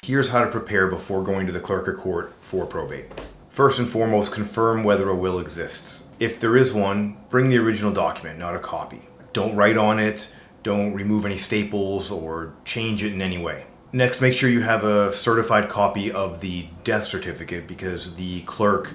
Here's how to prepare before going to the Clerk of Court for probate. First and foremost, confirm whether a will exists. If there is one, bring the original document, not a copy. Don't write on it, don't remove any staples or change it in any way. Next, make sure you have a certified copy of the death certificate because the clerk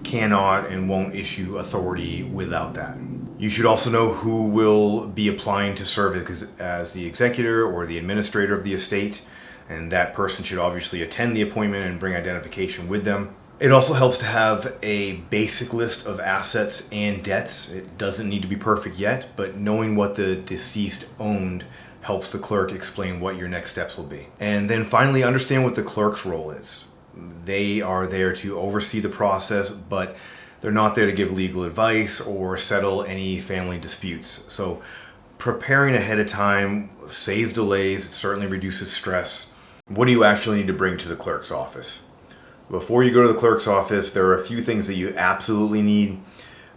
cannot and won't issue authority without that. You should also know who will be applying to serve as the executor or the administrator of the estate, and that person should obviously attend the appointment and bring identification with them. It also helps to have a basic list of assets and debts. It doesn't need to be perfect yet, but knowing what the deceased owned helps the clerk explain what your next steps will be. And then finally, understand what the clerk's role is. They are there to oversee the process, but they're not there to give legal advice or settle any family disputes. So preparing ahead of time saves delays, it certainly reduces stress. What do you actually need to bring to the clerk's office? Before you go to the clerk's office, there are a few things that you absolutely need,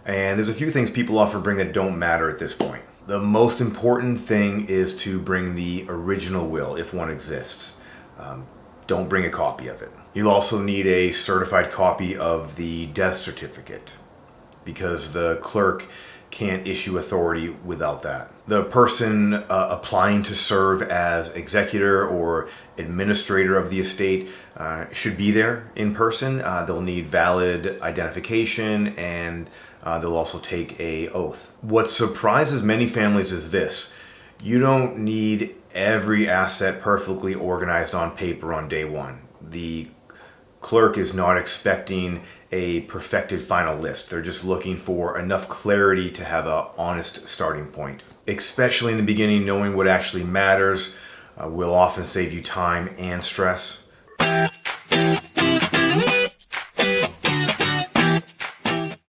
and there's a few things people often bring that don't matter at this point. The most important thing is to bring the original will, if one exists. Don't bring a copy of it. You'll also need a certified copy of the death certificate because the clerk can't issue authority without that. The person applying to serve as executor or administrator of the estate should be there in person. They'll need valid identification, and they'll also take an oath. What surprises many families is this: you don't need every asset perfectly organized on paper on day one. The clerk is not expecting a perfected final list. They're just looking for enough clarity to have an honest starting point. Especially in the beginning, knowing what actually matters will often save you time and stress.